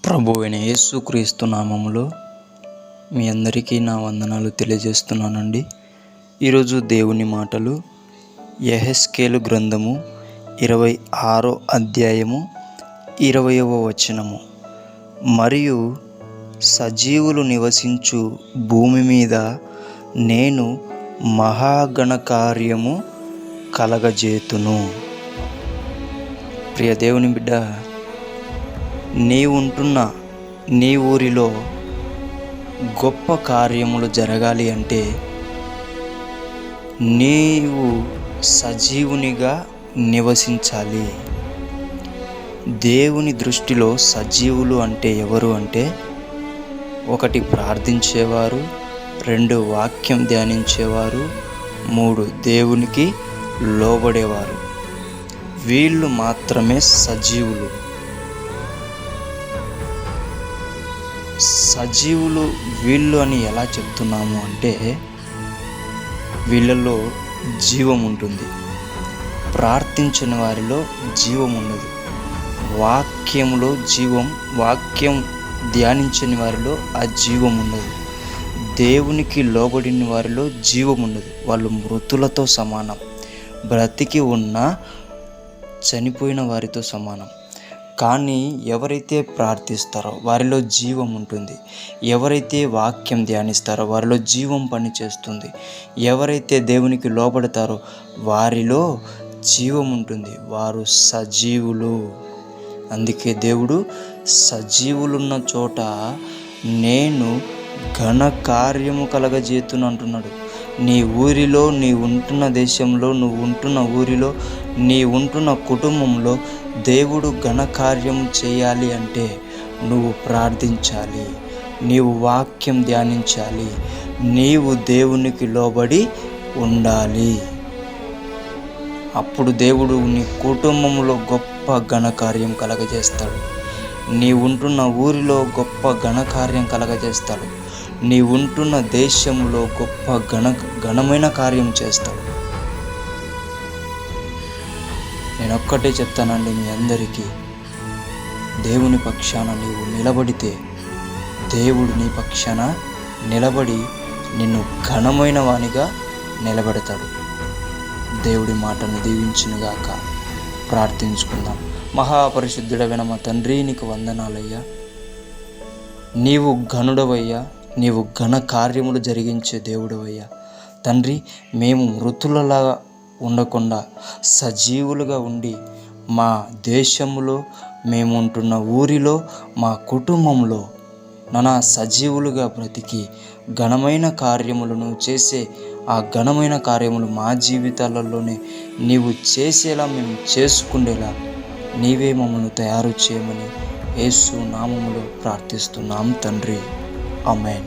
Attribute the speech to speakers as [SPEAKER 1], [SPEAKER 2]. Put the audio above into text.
[SPEAKER 1] ప్రభువైన యేసుక్రీస్తు నామములో మీ అందరికీ నా వందనాలు తెలియజేస్తున్నానండి. ఈరోజు దేవుని మాటలు యెహెజ్కేలు గ్రంథము 26వ అధ్యాయము 20వ వచనము. మరియు సజీవులు నివసించు భూమి మీద నేను మహాఘనకార్యము కలగజేతును. ప్రియ దేవుని బిడ్డ, నీవుంటున్న నీ ఊరిలో గొప్ప కార్యములు జరగాలి అంటే నీవు సజీవునిగా నివసించాలి. దేవుని దృష్టిలో సజీవులు అంటే ఎవరు అంటే, 1 ప్రార్థించేవారు, 2 వాక్యం ధ్యానించేవారు, 3 దేవునికి లోబడేవారు. వీళ్ళు మాత్రమే సజీవులు. సజీవులు వీళ్ళు అని ఎలా చెప్తున్నాము అంటే, వీళ్ళలో జీవం ఉంటుంది. ప్రార్థించిన వారిలో జీవం ఉన్నది. వాక్యం ధ్యానించని వారిలో ఆ జీవం ఉన్నది. దేవునికి లోబడిన వారిలో జీవం ఉన్నది. వాళ్ళు మృతులతో సమానం. బ్రతికి ఉన్న చనిపోయిన వారితో సమానం. కానీ ఎవరైతే ప్రార్థిస్తారో వారిలో జీవం ఉంటుంది. ఎవరైతే వాక్యం ధ్యానిస్తారో వారిలో జీవం పనిచేస్తుంది. ఎవరైతే దేవునికి లోబడతారో వారిలో జీవం ఉంటుంది. వారు సజీవులు. అందుకే దేవుడు సజీవులున్న చోట నేను ఘన కార్యము కలగజేతును అంటున్నాడు. నీ ఊరిలో, నీ ఉంటున్న దేశంలో, నువ్వు ఉంటున్న ఊరిలో, నీ ఉంటున్న కుటుంబంలో దేవుడు ఘనకార్యం చేయాలి అంటే నువ్వు ప్రార్థించాలి, నీవు వాక్యం ధ్యానించాలి, నీవు దేవునికి లోబడి ఉండాలి. అప్పుడు దేవుడు నీ కుటుంబంలో గొప్ప ఘనకార్యం కలగజేస్తాడు. నీ ఉంటున్న ఊరిలో గొప్ప ఘనకార్యం కలగజేస్తాడు. నీ ఉంటున్న దేశంలో గొప్ప ఘనమైన కార్యం చేస్తాడు. నేను ఒక్కటే చెప్తానండి మీ అందరికీ, దేవుని పక్షాన నీవు నిలబడితే దేవుడు నీ పక్షాన నిలబడి నిన్ను ఘనమైన వానిగా నిలబెడతాడు. దేవుడి మాటను దీవించునుగాక. ప్రార్థించుకుందాం. మహాపరిశుద్ధుడైన మా తండ్రి, నీకు వందనాలయ్యా. నీవు ఘనుడవయ్యా, నీవు ఘన కార్యములు జరిగించే దేవుడవయ్యా. తండ్రి, మేము మృతులలాగా ఉండకుండా సజీవులుగా ఉండి మా దేశంలో, మేము ఉంటున్న ఊరిలో, మా కుటుంబంలో సజీవులుగా బ్రతికి ఘనమైన కార్యములను చేసే ఆ ఘనమైన కార్యములు మా జీవితాలలోనే నీవు చేసేలా మేము చేసుకుండేలా నీవే మమ్మల్ని తయారు చేయమని యేసు నామములో ప్రార్థిస్తున్నాం తండ్రి. ఆమేన్.